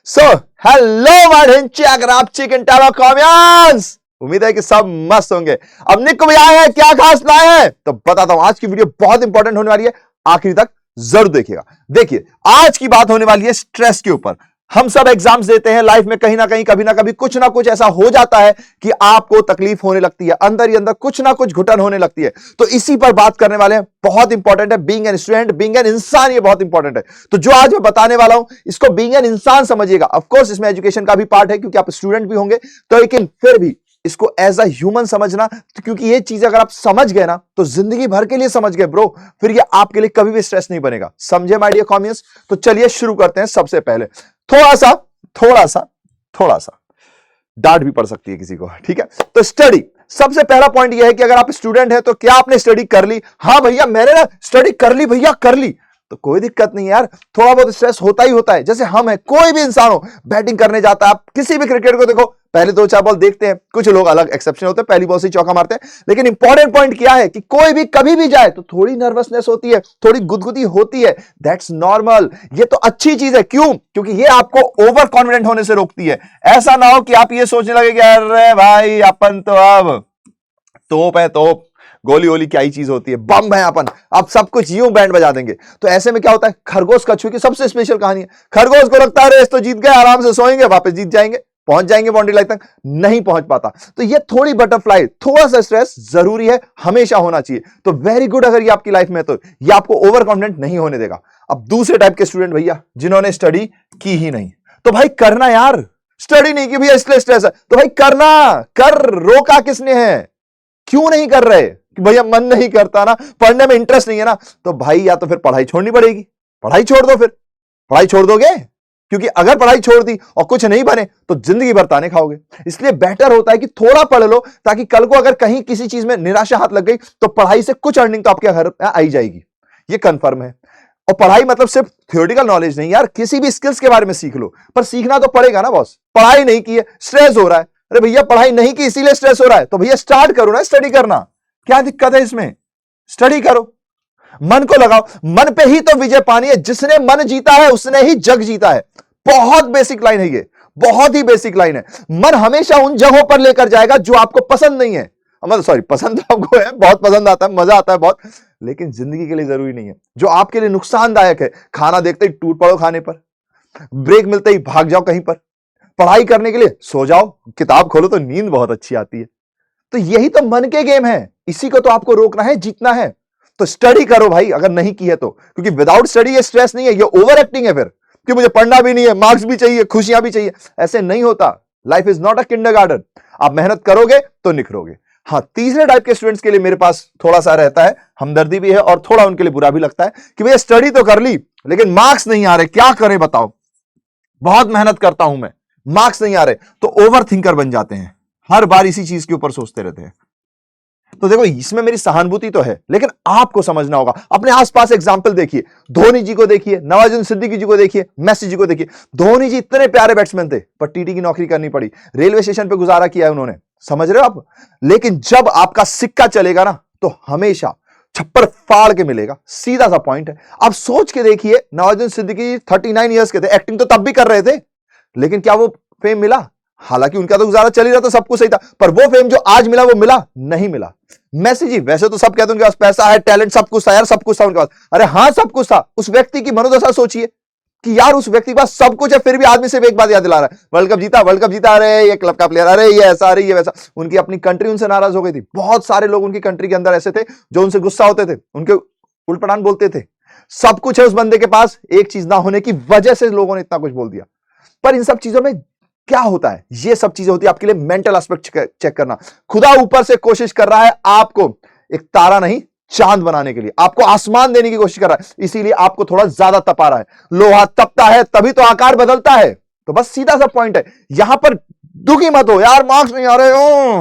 So hello my अगर आप chicken tower कॉमियंस, उम्मीद है कि सब मस्त होंगे। अब निक भैया आए हैं, क्या खास लाए हैं तो बताता हूं। आज की वीडियो बहुत इंपॉर्टेंट होने वाली है, आखिरी तक जरूर देखिएगा। देखिए आज की बात होने वाली है स्ट्रेस के ऊपर। हम सब एग्जाम्स देते हैं, लाइफ में कहीं ना कहीं कभी ना कभी कुछ ना कुछ ऐसा हो जाता है कि आपको तकलीफ होने लगती है, अंदर ही अंदर कुछ ना कुछ घुटन होने लगती है। तो इसी पर बात करने वाले हैं, बहुत इंपॉर्टेंट है। Being an student, being an इंसान, ये बहुत इंपॉर्टेंट है। तो जो आज मैं बताने वाला हूं इसको बीइंग एन इंसान समझिएगा। ऑफ कोर्स इसमें एजुकेशन का भी पार्ट है क्योंकि आप स्टूडेंट भी होंगे, तो लेकिन फिर भी इसको एज अ ह्यूमन समझना, तो क्योंकि ये चीज अगर आप समझ गए ना तो जिंदगी भर के लिए समझ गए ब्रो, फिर ये आपके लिए कभी भी स्ट्रेस नहीं बनेगा। समझे माय डियर कॉमियंस? तो चलिए शुरू करते हैं। सबसे पहले थोड़ा सा डांट भी पड़ सकती है किसी को, ठीक है? तो स्टडी, सबसे पहला पॉइंट यह है कि अगर आप स्टूडेंट हैं तो क्या आपने स्टडी कर ली? हाँ भैया मैंने ना स्टडी कर ली भैया, कर ली, तो कोई दिक्कत नहीं यार। थोड़ा बहुत स्ट्रेस होता ही होता है। जैसे हम है, कोई भी इंसान हो, बैटिंग करने जाता है, आप किसी भी क्रिकेट को देखो, पहले 2-4 बॉल देखते हैं, कुछ लोग अलग एक्सेप्शन होते हैं, पहली बॉल से चौका मारते हैं। लेकिन इंपॉर्टेंट पॉइंट क्या है कि कोई भी कभी भी जाए तो थोड़ी नर्वसनेस होती है, थोड़ी गुदगुदी होती है। That's normal. ये तो अच्छी चीज है। क्यों? क्योंकि ये आपको ओवर कॉन्फिडेंट होने से रोकती है। ऐसा ना हो कि आप ये सोचने लगे कि अरे भाई अपन तो अब तोप है, तोप, गोली वोली क्या ही चीज होती है, बम है अपन, अब सब कुछ यूं बैंड बजा देंगे। तो ऐसे में क्या होता है, खरगोश कछुए की सबसे स्पेशल कहानी है। खरगोश को लगता है रेस तो जीत गए, आराम से सोएंगे, वापस जीत जाएंगे, पहुंच जाएंगे बाउंड्री लाइन तक, नहीं पहुंच पाता। तो ये थोड़ी बटरफ्लाई, थोड़ा सा स्ट्रेस जरूरी है, हमेशा होना चाहिए। तो वेरी गुड अगर ये आपकी लाइफ में, तो ये आपको ओवर कॉन्फिडेंट नहीं होने देगा। अब दूसरे टाइप के स्टूडेंट भैया जिन्होंने स्टडी की ही नहीं, तो भाई करना यार। स्टडी नहीं की भैया इसलिए स्ट्रेस है, तो भाई करना, कर, रोका किसने है? क्यों नहीं कर रहे कि भैया मन नहीं करता ना, पढ़ने में इंटरेस्ट नहीं है ना, तो भाई या तो फिर पढ़ाई छोड़नी पड़ेगी। पढ़ाई छोड़ दो, फिर पढ़ाई छोड़ दोगे, क्योंकि अगर पढ़ाई छोड़ दी और कुछ नहीं बने तो जिंदगी भर ताने खाओगे। इसलिए बेटर होता है कि थोड़ा पढ़ लो, ताकि कल को अगर कहीं किसी चीज में निराशा हाथ लग गई तो पढ़ाई से कुछ अर्निंग तो आपके घर आई जाएगी। ये कंफर्म है। और पढ़ाई मतलब सिर्फ थ्योरेटिकल नॉलेज नहीं यार, किसी भी स्किल्स के बारे में सीख लो, पर सीखना तो पड़ेगा ना बॉस। पढ़ाई नहीं की है, स्ट्रेस हो रहा है, अरे भैया पढ़ाई नहीं की इसीलिए स्ट्रेस हो रहा है, तो भैया स्टार्ट करो ना स्टडी करना। क्या दिक्कत है इसमें? स्टडी करो, मन को लगाओ। मन पे ही तो विजय पानी है। जिसने मन जीता है उसने ही जग जीता है। बहुत बेसिक लाइन है ये, बहुत ही बेसिक लाइन है। मन हमेशा उन जगहों पर लेकर जाएगा जो आपको पसंद नहीं है। मतलब सॉरी, पसंद तो आपको है, बहुत पसंद आता है, मजा आता है बहुत, लेकिन जिंदगी के लिए जरूरी नहीं है। जो आपके लिए नुकसानदायक है, खाना देखते ही टूट पड़ो खाने पर, ब्रेक मिलते ही भाग जाओ कहीं पर, पढ़ाई करने के लिए सो जाओ, किताब खोलो तो नींद बहुत अच्छी आती है। तो यही तो मन के गेम है, इसी को तो आपको रोकना है, जीतना है। तो स्टडी करो भाई अगर नहीं की है तो, क्योंकि विदाउट स्टडी ये स्ट्रेस नहीं है, ये ओवर एक्टिंग है। फिर कि मुझे पढ़ना भी नहीं है, मार्क्स भी चाहिए, खुशियां भी चाहिए, ऐसे नहीं होता। Life is not a kindergarten. आप मेहनत करोगे तो निखरोगे। हाँ, तीसरे टाइप के स्टूडेंट्स के लिए मेरे पास थोड़ा सा रहता है, हमदर्दी भी है और थोड़ा उनके लिए बुरा भी लगता है कि भैया स्टडी तो कर ली लेकिन मार्क्स नहीं आ रहे, क्या करें बताओ, बहुत मेहनत करता हूं मैं, मार्क्स नहीं आ रहे। तो ओवर थिंकर बन जाते हैं, हर बार इसी चीज के ऊपर सोचते रहते हैं। तो देखो इसमें मेरी सहानुभूति तो है, लेकिन आपको समझना होगा। अपने आसपास एग्जाम्पल देखिए, धोनी जी को देखिए, नवाजुद्दीन सिद्दीकी जी को देखिए, मेसी जी को देखिए। धोनी जी इतने प्यारे बैट्समैन थे, पर टीटी की नौकरी करनी पड़ी, रेलवे स्टेशन पे गुजारा किया है उन्होंने, समझ रहे हो आप? लेकिन जब आपका सिक्का चलेगा ना तो हमेशा छप्पर फाड़ के मिलेगा, सीधा सा पॉइंट है। अब सोच के देखिए, नवाजुद्दीन सिद्दीकी 39 ईयर्स के थे, एक्टिंग तो तब भी कर रहे थे, लेकिन क्या वो फेम मिला? हालांकि उनका तो गुजारा चल ही रहा था, सब कुछ सही था, पर वो फेम जो आज मिला वो मिला नहीं मिला। मेसी जी वैसे तो सब कहते हैं उनके पास पैसा है, टैलेंट, सब कुछ था यार, सब कुछ था उनके पास। अरे हाँ सब कुछ था। उस व्यक्ति की मनोदशा सोचिए कि यार उस व्यक्ति के पास सब कुछ है, फिर भी आदमी सिर्फ एक बात याद दिला रहा है, वर्ल्ड कप जीता, वर्ल्ड कप जीता, अरे ये क्लब का प्लेयर, अरे ये ऐसा, अरे ये वैसा। उनकी अपनी कंट्री उनसे नाराज हो गई थी। बहुत सारे लोग उनकी कंट्री के अंदर ऐसे थे जो उनसे गुस्सा होते थे, उनके उल्टपटांग बोलते थे। सब कुछ है उस बंदे के पास, एक चीज ना होने की वजह से लोगों ने इतना कुछ बोल दिया। पर इन सब चीजों में क्या होता है, ये सब चीजें होती है आपके लिए मेंटल एस्पेक्ट चेक करना। खुदा ऊपर से कोशिश कर रहा है आपको एक तारा नहीं चांद बनाने के लिए, आपको आसमान देने की कोशिश कर रहा है, इसीलिए आपको थोड़ा ज्यादा तपा रहा है। लोहा तपता है तभी तो आकार बदलता है। तो बस सीधा सा पॉइंट है, यहां पर दुखी मत हो यार मार्क्स नहीं आ रहे हो।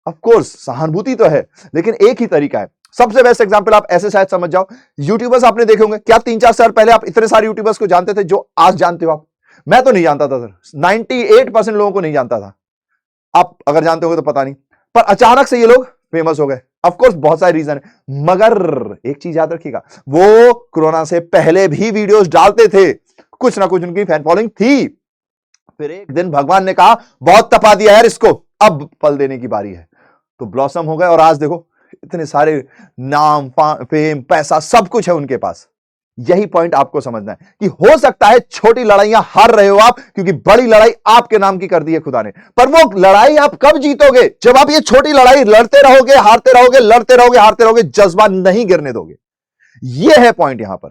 ऑफ कोर्स सहानुभूति तो है, लेकिन एक ही तरीका है। सबसे बेस्ट एग्जांपल आप ऐसे शायद समझ जाओ, यूट्यूबर्स आपने देखे होंगे। क्या 3-4 साल पहले आप इतने सारे यूट्यूबर्स को जानते थे जो आज जानते हो आप? मैं तो नहीं जानता था सर, 98% लोगों को नहीं जानता था। आप अगर जानते होगे तो पता नहीं, पर अचानक से ये लोग फेमस हो गए। ऑफ कोर्स बहुत सारे रीजन है, मगर एक चीज याद रखिएगा, वो कोरोना से पहले भी वीडियोस डालते थे, कुछ ना कुछ उनकी फैन फॉलोइंग थी। फिर एक दिन भगवान ने कहा बहुत तपा दिया यार इसको, अब फल देने की बारी है। तो ब्लॉसम हो गए और आज देखो इतने सारे नाम, फेम, पैसा सब कुछ है उनके पास। यही पॉइंट आपको समझना है कि हो सकता है छोटी लड़ाइयां हार रहे हो आप, क्योंकि बड़ी लड़ाई आपके नाम की कर दी है खुदा ने। पर वो लड़ाई आप कब जीतोगे? जब आप ये छोटी लड़ाई लड़ते रहोगे, हारते रहोगे, लड़ते रहोगे, हारते रहोगे, जज्बा नहीं गिरने दोगे। ये है पॉइंट यहां पर।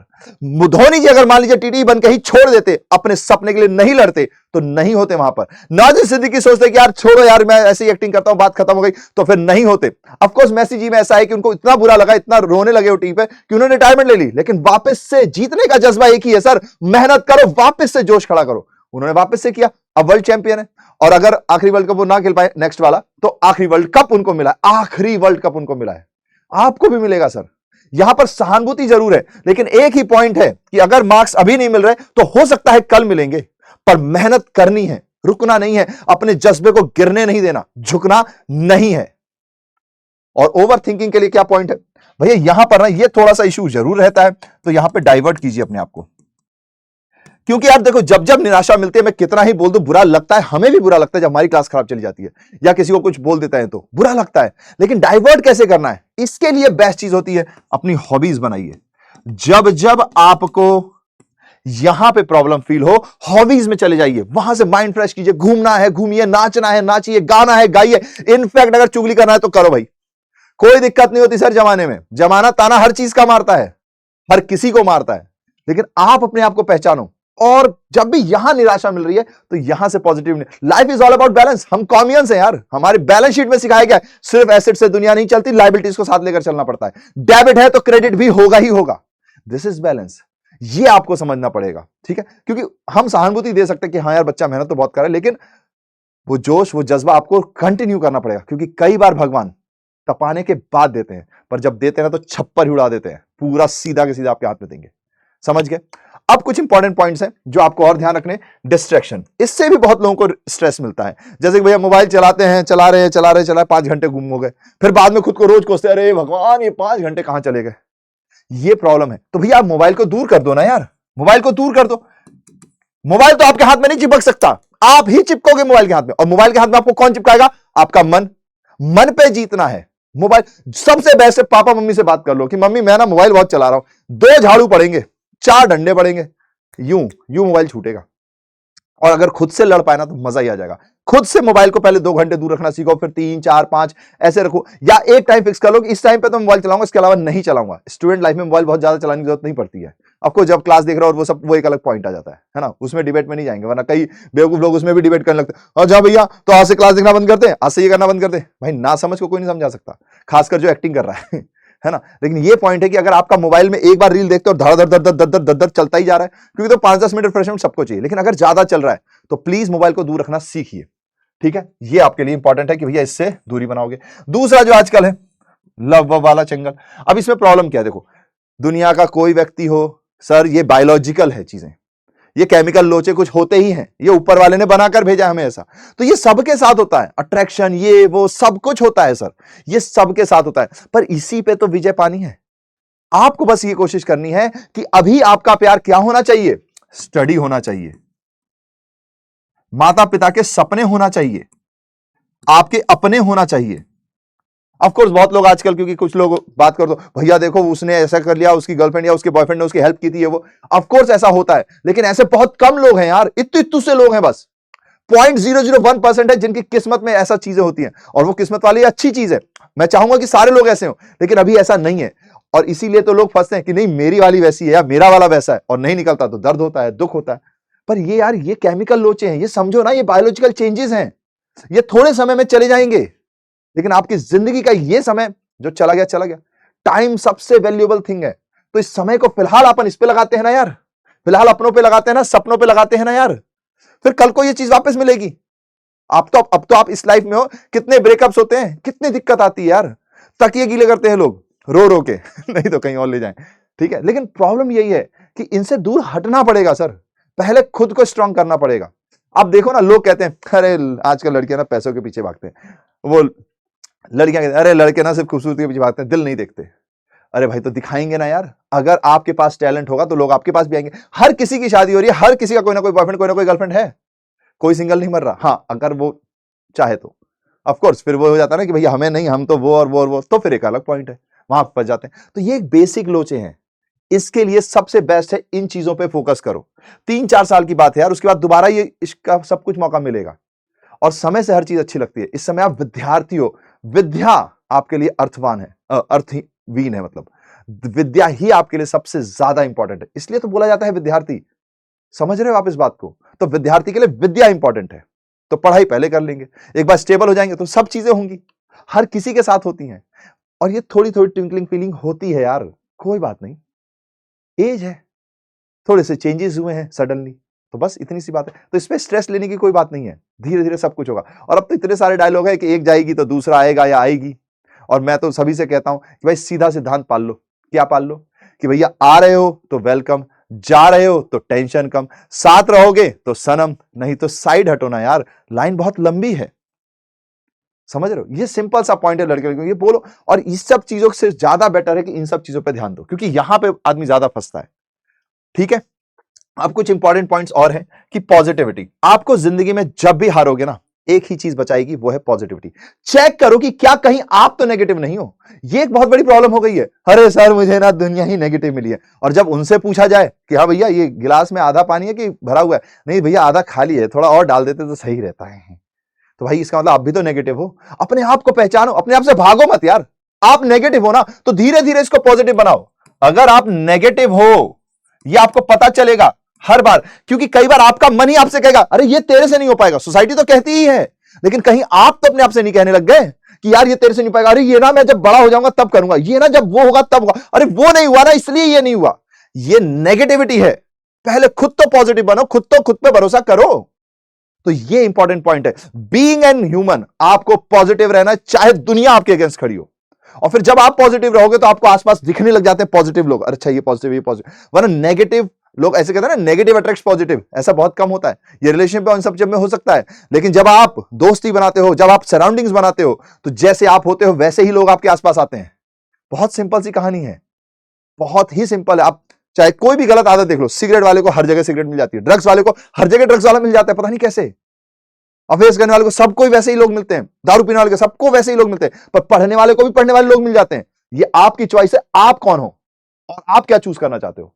धोनी जी अगर मान लीजिए टीटी बन के ही छोड़ देते, अपने सपने के लिए नहीं लड़ते, तो नहीं होते वहां पर। नाज़िर सिद्दीकी सोचते कि यार छोड़ो यार, मैं ऐसे ही एक्टिंग करता हूं, बात खत्म हो गई, तो फिर नहीं होते। ऑफ कोर्स मेसी जी में ऐसा है कि उनको इतना बुरा लगा, इतना रोने लगे वो टीम पे कि उन्होंने रिटायरमेंट ले ली। लेकिन वापस से जीतने का जज्बा एक ही है सर, मेहनत करो, वापस से जोश खड़ा करो। उन्होंने वापस से किया, अब वर्ल्ड चैंपियन है। और अगर आखिरी वर्ल्ड कप वो ना खेल पाए नेक्स्ट वाला, तो आखिरी वर्ल्ड कप उनको मिला है, आखिरी वर्ल्ड कप उनको मिला है। आपको भी मिलेगा सर। यहां पर सहानुभूति जरूर है, लेकिन एक ही पॉइंट है कि अगर मार्क्स अभी नहीं मिल रहे तो हो सकता है कल मिलेंगे, पर मेहनत करनी है, रुकना नहीं है, अपने जज्बे को गिरने नहीं देना, झुकना नहीं है। और ओवर थिंकिंग के लिए क्या पॉइंट है भैया, यहां पर ना ये थोड़ा सा इशू जरूर रहता है, तो यहां पे डाइवर्ट कीजिए अपने आप को। क्योंकि यार देखो, जब जब निराशा मिलती है, मैं कितना ही बोल दूं बुरा लगता है, हमें भी बुरा लगता है जब हमारी क्लास खराब चली जाती है या किसी को कुछ बोल देता है तो बुरा लगता है। लेकिन डाइवर्ट कैसे करना है, इसके लिए बेस्ट चीज होती है अपनी हॉबीज बनाइए। जब जब आपको यहां पे प्रॉब्लम फील हो, हॉबीज में चले जाइए, वहां से माइंड फ्रेश कीजिए। घूमना है घूमिए, नाचना है नाचिए, गाना है गाइए, इनफैक्ट अगर चुगली करना है तो करो भाई, कोई दिक्कत नहीं होती सर। जमाने में जमाना ताना हर चीज का मारता है, हर किसी को मारता है, लेकिन आप अपने आप को पहचानो। और जब भी यहां निराशा मिल रही है तो यहां से positive, life is all about balance. हम कॉमियंस हैं यार, हमारे बैलेंस शीट में सिखाया गया है सिर्फ एसेट से दुनिया नहीं चलती, लायबिलिटीज को साथ लेकर चलना पड़ता है। डेबिट है तो क्रेडिट भी होगा ही होगा। दिस इज बैलेंस, ये आपको समझना पड़ेगा, ठीक है। क्योंकि हम सहानुभूति दे सकते हैं कि हाँ यार बच्चा मेहनत तो बहुत कर रहा है, लेकिन वो जोश, वो जज्बा आपको कंटिन्यू करना पड़ेगा। क्योंकि कई बार भगवान तपाने के बाद देते हैं, पर जब देते हैं तो छप्पर ही उड़ा देते हैं, पूरा सीधा के सीधा आपके हाथ में देंगे। समझ गए? अब कुछ इंपॉर्टेंट पॉइंट्स हैं जो आपको और ध्यान रखने। डिस्ट्रैक्शन, इससे भी बहुत लोगों को स्ट्रेस मिलता है। जैसे कि भैया मोबाइल चलाते हैं, चला रहे 5 घंटे गुम हो गए, फिर बाद में खुद को रोज कोसते, अरे भगवान ये 5 घंटे कहां चले गए। ये प्रॉब्लम है। तो भैया आप मोबाइल को दूर कर दो ना यार, मोबाइल को दूर कर दो। मोबाइल तो आपके हाथ में नहीं चिपक सकता, आप ही चिपकोगे मोबाइल के हाथ में। और मोबाइल के हाथ में आपको कौन चिपकाएगा? आपका मन। मन पे जीतना है। मोबाइल सबसे बेस्ट है, पापा मम्मी से बात कर लो कि मम्मी मैं ना मोबाइल बहुत चला रहा हूं, 2 झाड़ू पड़ेंगे, 4 डंडे पड़ेंगे, यूं मोबाइल छूटेगा। और अगर खुद से लड़ पाए ना तो मजा ही आ जाएगा। खुद से मोबाइल को पहले 2 घंटे दूर रखना सीखो, फिर 3, 4, 5 ऐसे रखो, या एक टाइम फिक्स कर लो कि इस टाइम पे तो मोबाइल चलाऊंगा, इसके अलावा नहीं चलाऊंगा। स्टूडेंट लाइफ में मोबाइल बहुत ज्यादा चलाने की जरूरत नहीं पड़ती है आपको। जब क्लास देख रहे हो और वो सब, वो एक अलग पॉइंट आ जाता है ना, उसमें डिबेट में नहीं जाएंगे, वरना कई बेवकूफ लोग उसमें भी डिबेट करने लगते हैं। और जा भैया तो आज से क्लास देखना बंद कर दे, आज से ये करना बंद कर दे। भाई ना समझ को कोई नहीं समझा सकता, खासकर जो एक्टिंग कर रहा है ना। लेकिन ये पॉइंट है कि अगर आपका मोबाइल में एक बार रील देखते हो और धड़ धड़ धड़ चलता ही जा रहा है, क्योंकि तो 5-10 मिनट रिफ्रेशमेंट सबको चाहिए, लेकिन अगर ज्यादा चल रहा है तो प्लीज मोबाइल को दूर रखना सीखिए, ठीक है। ये आपके लिए इंपॉर्टेंट है कि भैया इससे दूरी बनाओगे। दूसरा जो आजकल है लव वाला चंगल। अब इसमें प्रॉब्लम क्या है, देखो दुनिया का कोई व्यक्ति हो सर, ये बायोलॉजिकल है चीजें, ये केमिकल लोचे कुछ होते ही हैं, ये ऊपर वाले ने बनाकर भेजा हमें ऐसा। तो ये सबके साथ होता है, अट्रैक्शन ये वो सब कुछ होता है सर, ये सबके साथ होता है। पर इसी पे तो विजय पानी है। आपको बस ये कोशिश करनी है कि अभी आपका प्यार क्या होना चाहिए? स्टडी होना चाहिए, माता पिता के सपने होना चाहिए, आपके अपने होना चाहिए। ऑफ कोर्स बहुत लोग आजकल, क्योंकि कुछ लोग बात कर दो भैया देखो उसने ऐसा कर लिया, उसकी गर्लफ्रेंड या उसके बॉयफ्रेंड ने उसकी हेल्प की थी, वो ऑफ कोर्स ऐसा होता है, लेकिन ऐसे बहुत कम लोग हैं यार, इतने से लोग हैं, बस 0.001% है जिनकी किस्मत में ऐसा चीजें होती हैं। और वो किस्मत वाली अच्छी चीज है, मैं चाहूंगा कि सारे लोग ऐसे हो, लेकिन अभी ऐसा नहीं है। और इसीलिए तो लोग फंसते हैं कि नहीं मेरी वाली वैसी है या मेरा वाला वैसा है, और नहीं निकलता तो दर्द होता है, दुख होता है। पर ये यार ये केमिकल लोचे हैं, ये समझो ना, ये बायोलॉजिकल चेंजेस हैं, ये थोड़े समय में चले जाएंगे। लेकिन आपकी जिंदगी का ये समय जो चला गया चला गया। टाइम सबसे वैल्यूएबल थिंग है, तो इस समय को फिलहाल अपन इस पे लगाते हैं ना यार, फिलहाल अपनों पे लगाते हैं ना, सपनों पे लगाते हैं ना यार, फिर कल को ये चीज वापस मिलेगी। अब तो आप इस लाइफ में हो, कितने ब्रेकअप्स होते हैं, कितनी दिक्कत आती है यार, तकिए गीले करते हैं लोग रो रो के नहीं तो कहीं और ले जाएं, ठीक है। लेकिन प्रॉब्लम यही है कि इनसे दूर हटना पड़ेगा सर, पहले खुद को स्ट्रांग करना पड़ेगा। अब देखो ना, लोग कहते हैं अरे आजकल लड़कियां ना पैसों के पीछे भागते हैं, वो लड़कियां कहते हैं अरे लड़के ना सिर्फ खूबसूरती के पीछे भागते हैं, दिल नहीं देखते। अरे भाई तो दिखाएंगे ना यार, अगर आपके पास टैलेंट होगा तो लोग आपके पास भी आएंगे। हर किसी की शादी हो रही है, हर किसी का कोई ना कोई बॉयफ्रेंड कोई ना कोई गर्लफ्रेंड है, कोई सिंगल नहीं मर रहा। हाँ, अगर वो चाहे तो ऑफ कोर्स फिर वो हो जाता है ना कि भैया हमें नहीं, हम तो वो और वो और वो, तो फिर एक अलग पॉइंट है, वहां फंस जाते हैं। तो ये एक बेसिक लोचे हैं। इसके लिए सबसे बेस्ट है इन चीजों पे फोकस करो। 3-4 साल की बात है यार, उसके बाद दोबारा ये इसका सब कुछ मौका मिलेगा और समय से हर चीज अच्छी लगती है। इस समय आप विद्यार्थी हो, विद्या आपके लिए अर्थवान है, अर्थहीन है, मतलब विद्या ही आपके लिए सबसे ज्यादा इंपॉर्टेंट है, इसलिए तो बोला जाता है विद्यार्थी। समझ रहे हो आप इस बात को? तो विद्यार्थी के लिए विद्या इंपॉर्टेंट है, तो पढ़ाई पहले कर लेंगे, एक बार स्टेबल हो जाएंगे तो सब चीजें होंगी, हर किसी के साथ होती हैं। और ये थोड़ी थोड़ी ट्विंकलिंग फीलिंग होती है यार, कोई बात नहीं, एज है, थोड़े से चेंजेस हुए हैं सडनली, तो बस इतनी सी बात है। तो इसमें स्ट्रेस लेने की कोई बात नहीं है, धीरे धीरे सब कुछ होगा। और अब तो इतने सारे डायलॉग है कि एक जाएगी तो दूसरा आएगा या आएगी। और मैं तो सभी से कहता हूं कि भाई सीधा सिद्धांत पाल लो। क्या पाल लो? कि भैया आ रहे हो तो वेलकम, जा रहे हो तो टेंशन कम, साथ रहोगे तो सनम, नहीं तो साइड हटो ना यार, लाइन बहुत लंबी है। समझ रहे हो? ये सिंपल सा पॉइंट है लड़के को, ये बोलो। और इस सब चीजों से ज्यादा बेटर है कि इन सब चीजों पे ध्यान दो, क्योंकि यहां पे आदमी ज्यादा फंसता है। ठीक है, अब कुछ इंपॉर्टेंट पॉइंट्स और हैं कि पॉजिटिविटी। आपको जिंदगी में जब भी हारोगे ना, एक ही चीज बचाएगी, वो है पॉजिटिविटी। चेक करो कि क्या कहीं आप तो नेगेटिव नहीं हो। ये एक बहुत बड़ी प्रॉब्लम हो गई है, अरे सर मुझे ना दुनिया ही नेगेटिव मिली है। और जब उनसे पूछा जाए कि हाँ भैया ये गिलास में आधा पानी है कि भरा हुआ है, नहीं भैया आधा खाली है, थोड़ा और डाल देते तो सही रहता है। तो भाई इसका मतलब आप भी तो नेगेटिव हो। अपने आप को पहचानो, अपने आप से भागो मत यार। आप नेगेटिव हो ना, तो धीरे धीरे इसको पॉजिटिव बनाओ। अगर आप नेगेटिव हो, ये आपको पता चलेगा हर बार, क्योंकि कई बार आपका मन ही आपसे कहेगा अरे ये तेरे से नहीं हो पाएगा। सोसाइटी तो कहती ही है, लेकिन कहीं आप तो अपने आप से नहीं कहने लग गए कि यार ये तेरे से नहीं पाएगा, अरे ये ना मैं जब बड़ा हो जाऊंगा तब करूंगा, ये ना जब वो होगा तब होगा, अरे वो नहीं हुआ ना इसलिए ये नहीं हुआ। ये नेगेटिविटी है। पहले खुद तो पॉजिटिव बनो, खुद तो खुद पे भरोसा करो। तो ये इंपॉर्टेंट पॉइंट है। बीइंग एन ह्यूमन, आपको पॉजिटिव रहना, चाहे दुनिया आपके अगेंस्ट खड़ी हो। और फिर जब आप पॉजिटिव रहोगे तो आपको आसपास दिखने लग जाते हैं पॉजिटिव लोग, अच्छा ये पॉजिटिव, ये पॉजिटिव। वरना नेगेटिव लोग ऐसे कहते हैं ना, नेगेटिव अट्रैक्ट्स पॉजिटिव, ऐसा बहुत कम होता है। ये रिलेशनशिप और इन सब में हो सकता है, लेकिन जब आप दोस्ती बनाते हो, जब आप सराउंडिंग्स बनाते हो, तो जैसे आप होते हो वैसे ही लोग आपके आसपास आते हैं। बहुत सिंपल सी कहानी है, बहुत ही सिंपल है। आप चाहे कोई भी गलत आदत देख लो, सिगरेट वाले को हर जगह सिगरेट मिल जाती है, ड्रग्स वाले को हर जगह ड्रग्स वाला मिल जाता है, पता नहीं कैसे। अफेयर्स करने वाले को सबको वैसे ही लोग मिलते हैं, दारू पीने वाले को सबको वैसे ही लोग मिलते हैं, पर पढ़ने वाले को भी पढ़ने वाले लोग मिल जाते हैं। ये आपकी चॉइस है, आप कौन हो और आप क्या चूज करना चाहते हो,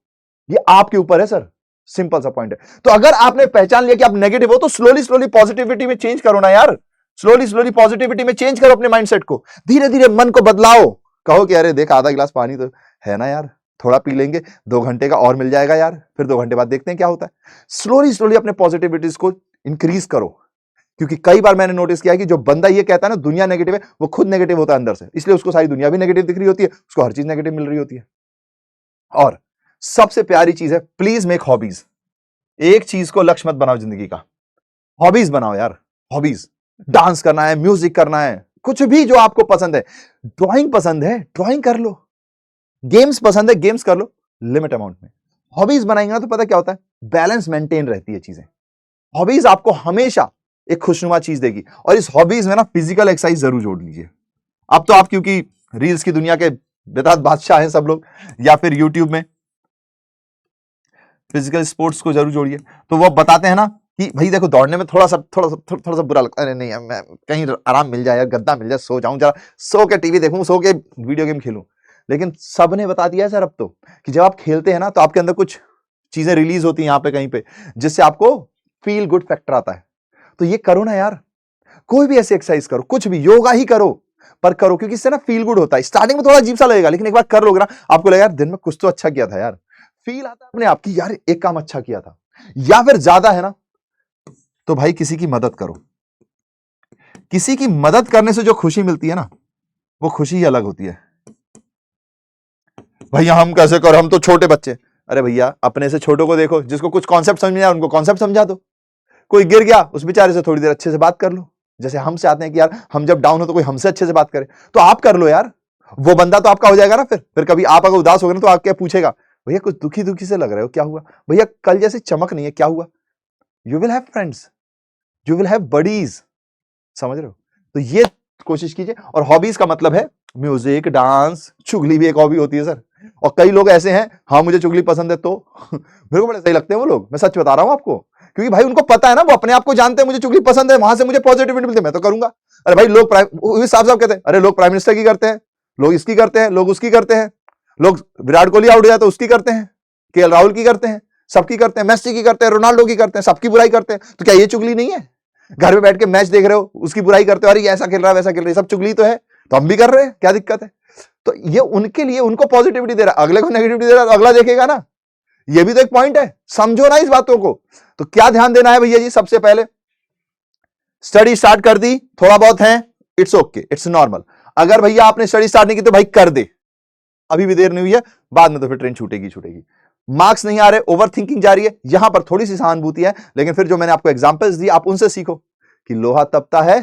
ये आपके ऊपर है सर। सिंपल सा पॉइंट है। तो अगर आपने पहचान लिया कि आप नेगेटिव हो, तो स्लोली स्लोली पॉजिटिविटी में चेंज करो ना यार। स्लोली स्लोली पॉजिटिविटी में चेंज करो अपने माइंडसेट को, धीरे धीरे मन को बदलाओ। कहो कि अरे देख आधा गिलास पानी तो है ना यार, थोड़ा पी लेंगे, 2 घंटे का और मिल जाएगा यार, फिर 2 घंटे बाद देखते हैं क्या होता है। स्लोली स्लोली अपने पॉजिटिविटीज को इंक्रीज करो, क्योंकि कई बार मैंने नोटिस किया है कि जो बंदा ये कहता है ना दुनिया नेगेटिव है, वो खुद नेगेटिव होता है अंदर से, इसलिए उसको सारी दुनिया भी नेगेटिव दिख रही होती है, उसको हर चीज नेगेटिव मिल रही होती है। और सबसे प्यारी चीज है, प्लीज मेक हॉबीज। एक चीज को लक्ष्य मत बनाओ जिंदगी का, हॉबीज बनाओ यार। हॉबीज, डांस करना है, म्यूजिक करना है, कुछ भी जो आपको पसंद है। ड्राइंग पसंद है, ड्राइंग कर लो। गेम्स पसंद है, गेम्स कर लो, लिमिट अमाउंट में। हॉबीज बनाएंगे ना तो पता क्या होता है, बैलेंस मेंटेन रहती है चीजें। हॉबीज आपको हमेशा एक खुशनुमा चीज देगी। और इस हॉबीज में ना फिजिकल एक्सरसाइज जरूर जोड़ लीजिए। अब तो आप क्योंकि रील्स की दुनिया के बेताज बादशाह हैं सब लोग, या फिर यूट्यूब में फिजिकल स्पोर्ट्स को जरूर जोड़िए। तो वो बताते हैं ना कि भाई देखो दौड़ने में थोड़ा सा बुरा लगता है, अरे नहीं मैं कहीं आराम मिल जाए, गद्दा मिल जाए, सो जाऊं जरा, सो के टीवी देखूं, सो के वीडियो गेम खेलूं। लेकिन सबने बता दिया है सर अब तो कि जब आप खेलते हैं ना तो आपके अंदर कुछ चीजें रिलीज होती हैं यहाँ पे कहीं पे, जिससे आपको फील गुड फैक्टर आता है। तो ये करो ना यार, कोई भी ऐसी एक्सरसाइज करो, कुछ भी, योगा ही करो, पर करो, क्योंकि इससे ना फील गुड होता है। स्टार्टिंग में थोड़ा अजीब सा लगेगा, लेकिन एक बार कर लोगे ना, आपको लगेगा यार दिन में कुछ तो अच्छा किया था यार, फील आता है अपने आप की, यार एक काम अच्छा किया था। या फिर ज्यादा है ना तो भाई किसी की मदद करो। किसी की मदद करने से जो खुशी मिलती है ना, वो खुशी ही अलग होती है। भैया हम कैसे करो, हम तो छोटे बच्चे। अरे भैया अपने से छोटों को देखो, जिसको कुछ कॉन्सेप्ट समझ में आया उनको कॉन्सेप्ट समझा दो। कोई गिर गया, उस बेचारे से थोड़ी देर अच्छे से बात कर लो, जैसे हमसे आते हैं कि यार हम जब डाउन हो तो कोई हमसे अच्छे से बात करे, तो आप कर लो यार। वो बंदा तो आपका हो जाएगा ना। फिर कभी आप अगर उदास हो गए ना तो आप क्या पूछेगा, भैया कुछ दुखी दुखी से लग रहे हो, क्या हुआ भैया, कल जैसे चमक नहीं है, क्या हुआ। You will have friends, you will have buddies. समझ रहे हो? तो ये कोशिश कीजिए। और हॉबीज का मतलब है म्यूजिक, डांस, चुगली भी एक हॉबी होती है सर। और कई लोग ऐसे हैं, हाँ मुझे चुगली पसंद है तो मेरे को बड़े सही लगते हैं वो लोग, मैं सच बता रहा हूं आपको, क्योंकि भाई उनको पता है ना, वो अपने आप को जानते हैं मुझे चुगली पसंद है, वहां से मुझे पॉजिटिविटी मिलती है, मैं तो करूंगा। अरे भाई लोग साफ साफ कहते हैं, अरे लोग प्राइम मिनिस्टर की करते हैं, लोग इसकी करते हैं, लोग उसकी करते हैं, लोग विराट कोहली आउट हो जाए तो उसकी करते हैं, केएल राहुल की करते हैं, सबकी करते हैं, मेसी की करते हैं, रोनाल्डो की करते हैं, सबकी बुराई करते हैं। तो क्या ये चुगली नहीं है? घर में बैठ के मैच देख रहे हो, उसकी बुराई करते हो, अरे ऐसा खेल रहा है, वैसा खेल रहा है, सब चुगली तो है, तो हम भी कर रहे हैं, क्या दिक्कत है? तो ये उनके लिए, उनको पॉजिटिविटी दे रहा है, अगले को नेगेटिविटी दे रहा है, तो अगला देखेगा ना। ये भी तो एक पॉइंट है, समझो ना इस बातों को। तो क्या ध्यान देना है भैया जी? सबसे पहले स्टडी स्टार्ट कर दी, थोड़ा बहुत है, इट्स ओके, इट्स नॉर्मल। अगर भैया आपने स्टडी स्टार्ट नहीं की तो भाई कर दे, अभी भी देर नहीं हुई है, बाद में तो फिर ट्रेन छूटेगी छूटेगी। मार्क्स नहीं आ रहे, ओवर थिंकिंग जारी है, यहां पर थोड़ी सी सहानुभूति है, लेकिन फिर जो मैंने आपको एग्जांपल्स दी आप उनसे सीखो कि लोहा तपता है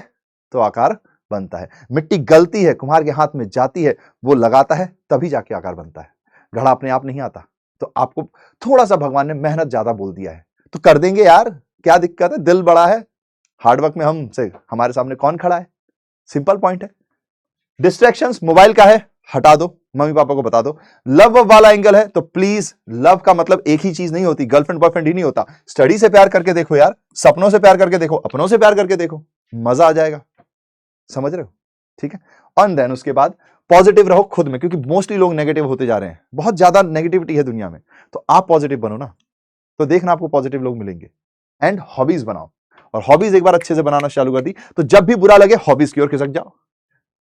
तो आकार बनता है, मिट्टी गलती है, कुम्हार के हाथ में जाती है, वो लगाता है तभी जाके आकार बनता है, घड़ा अपने आप नहीं आता। तो आपको थोड़ा सा भगवान ने मेहनत ज्यादा बोल दिया है तो कर देंगे यार, क्या दिक्कत है? दिल बड़ा है, हार्डवर्क में हमसे हमारे सामने कौन खड़ा है? सिंपल पॉइंट है। डिस्ट्रैक्शंस मोबाइल का है, हटा दो, मम्मी पापा को बता दो। लव वाला एंगल है तो प्लीज, लव का मतलब एक ही चीज नहीं होती, गर्लफ्रेंड बॉयफ्रेंड ही नहीं होता। स्टडी से प्यार करके देखो यार, सपनों से प्यार करके देखो, अपनों से प्यार करके देखो, मजा आ जाएगा। समझ रहे हो? ठीक है। और देन उसके बाद पॉजिटिव रहो खुद में, क्योंकि मोस्टली लोग नेगेटिव होते जा रहे हैं, बहुत ज्यादा नेगेटिविटी है दुनिया में, तो आप पॉजिटिव बनो ना, तो देखना आपको पॉजिटिव लोग मिलेंगे। एंड हॉबीज बनाओ, और हॉबीज एक बार अच्छे से बनाना चालू कर दी तो जब भी बुरा लगे हॉबीज की ओर खिसक जाओ।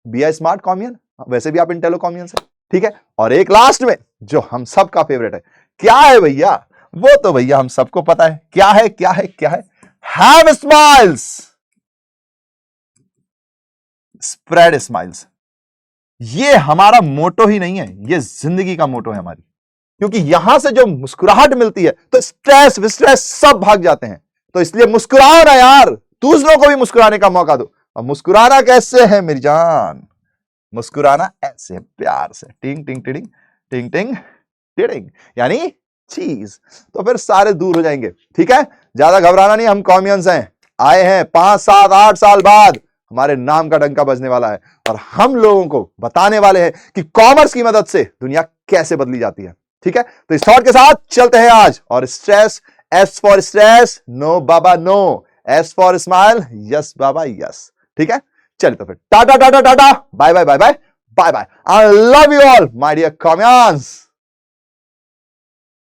बी ए स्मार्ट कॉमियन, वैसे भी आप इंटेलो कॉमियन से, ठीक है। और एक लास्ट में जो हम सबका फेवरेट है, क्या है भैया? वो तो भैया हम सबको पता है, क्या है क्या है क्या है? Have smiles, spread smiles. ये हमारा मोटो ही नहीं है, ये जिंदगी का मोटो है हमारी, क्योंकि यहां से जो मुस्कुराहट मिलती है तो स्ट्रेस विस्ट्रेस सब भाग जाते हैं। तो इसलिए मुस्कुराओ ना यार, दूसरों को भी मुस्कुराने का मौका दो। और मुस्कुराना कैसे है मेरी जान? मुस्कुराना ऐसे, प्यार से, टिंग टिंग टिडिंग टिंग टिंग टिडिंग, यानी चीज। तो फिर सारे दूर हो जाएंगे, ठीक है। ज्यादा घबराना नहीं, हम कॉमियंस हैं, आए हैं 5 7 8 साल बाद, हमारे नाम का डंका बजने वाला है, और हम लोगों को बताने वाले हैं कि कॉमर्स की मदद से दुनिया कैसे बदली जाती है, ठीक है। तो इस थॉट के साथ चलते हैं आज। और stress, S for stress, no बाबा no, S for smile, yes बाबा यस, ठीक है। चलिए तो फिर tata tata tata, bye bye bye bye bye bye. I love you all my dear कॉमियंस।